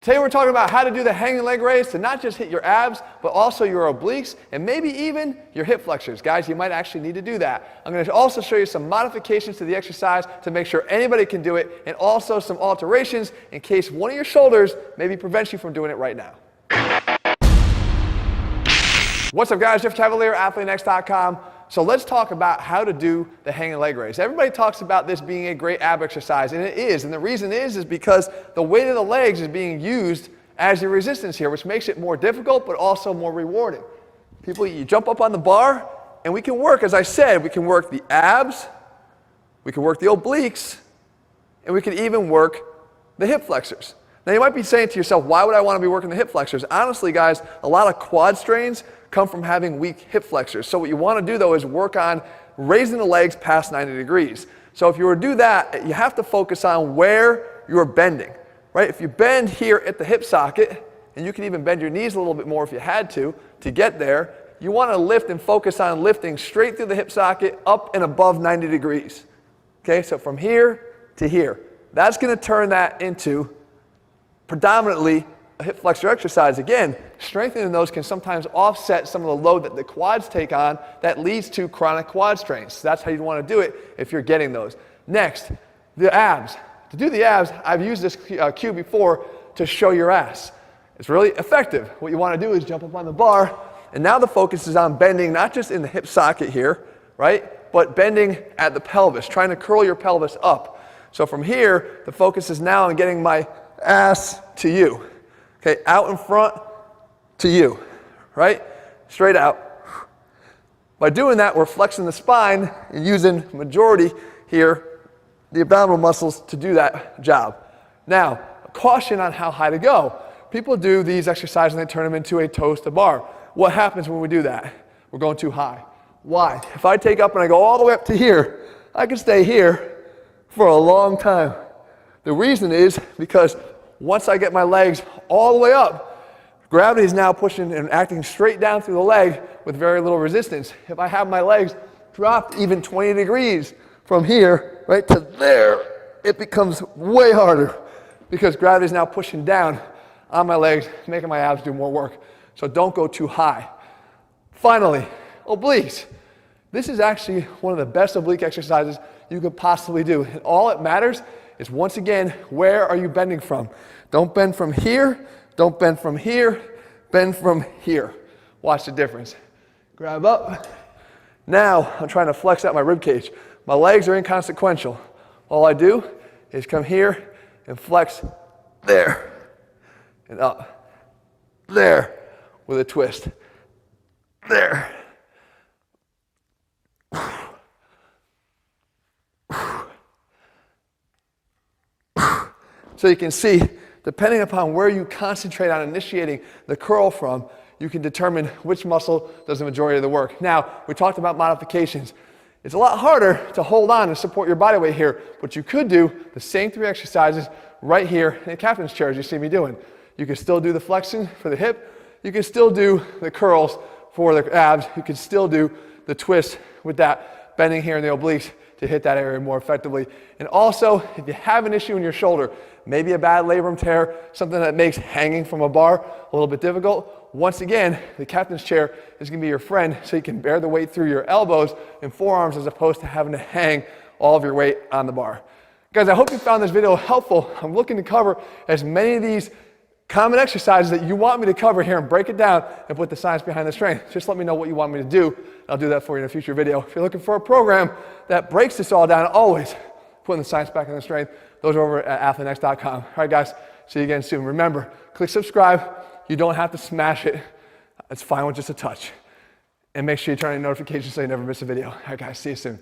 Today we're talking about how to do the hanging leg raise to not just hit your abs, but also your obliques and maybe even your hip flexors. Guys, you might actually need to do that. I'm going to also show you some modifications to the exercise to make sure anybody can do it, and also some alterations in case one of your shoulders maybe prevents you from doing it right now. What's up, guys? Jeff Cavalier, ATHLEAN-X.com. So let's talk about how to do the hanging leg raise. Everybody talks about this being a great ab exercise, and it is. And the reason is because the weight of the legs is being used as your resistance here, which makes it more difficult, but also more rewarding. You jump up on the bar, and we can work, as I said, we can work the abs, we can work the obliques, and we can even work the hip flexors. Now you might be saying to yourself, why would I want to be working the hip flexors? Honestly, guys, a lot of quad strains come from having weak hip flexors. So what you want to do, though, is work on raising the legs past 90 degrees. So if you were to do that, you have to focus on where you're bending, right? If you bend here at the hip socket, and you can even bend your knees a little bit more if you had to get there, you want to lift and focus on lifting straight through the hip socket up and above 90 degrees. Okay, so from here to here. That's going to turn that into predominantly a hip flexor exercise. Again, strengthening those can sometimes offset some of the load that the quads take on that leads to chronic quad strains. So that's how you want to do it if you're getting those. Next, the abs. To do the abs, I've used this cue before to show your ass. It's really effective. What you want to do is jump up on the bar, and now the focus is on bending not just in the hip socket here, right, but bending at the pelvis, trying to curl your pelvis up. So from here, the focus is now on getting my ass to you. Okay, out in front to you, right? Straight out. By doing that, we're flexing the spine and using majority here, the abdominal muscles to do that job. Now, a caution on how high to go. People do these exercises and they turn them into a toes to bar. What happens when we do that? We're going too high. Why? If I take up and I go all the way up to here, I can stay here for a long time. The reason is because once I get my legs all the way up, gravity is now pushing and acting straight down through the leg with very little resistance. If I have my legs dropped even 20 degrees from here, right to there, it becomes way harder because gravity is now pushing down on my legs, making my abs do more work. So don't go too high. Finally, obliques. This is actually one of the best oblique exercises you could possibly do. And all it matters is, once again, where are you bending from? Don't bend from here, don't bend from here, bend from here. Watch the difference. Grab up. Now I'm trying to flex out my rib cage. My legs are inconsequential. All I do is come here and flex there and up. There with a twist. There. So you can see, depending upon where you concentrate on initiating the curl from, you can determine which muscle does the majority of the work. Now, we talked about modifications. It's a lot harder to hold on and support your body weight here, but you could do the same 3 exercises right here in the captain's chair as you see me doing. You can still do the flexion for the hip. You can still do the curls for the abs. You can still do the twist with that bending here in the obliques to hit that area more effectively. And also, if you have an issue in your shoulder, maybe a bad labrum tear, something that makes hanging from a bar a little bit difficult, once again, the captain's chair is going to be your friend, so you can bear the weight through your elbows and forearms as opposed to having to hang all of your weight on the bar. Guys, I hope you found this video helpful. I'm looking to cover as many of these common exercises that you want me to cover here and break it down and put the science behind the strength. Just let me know what you want me to do. I'll do that for you in a future video. If you're looking for a program that breaks this all down, always putting the science back in the strength, those are over at ATHLEAN-X.com. All right, guys, see you again soon. Remember, click subscribe. You don't have to smash it. It's fine with just a touch. And make sure you turn on notifications so you never miss a video. All right, guys, see you soon.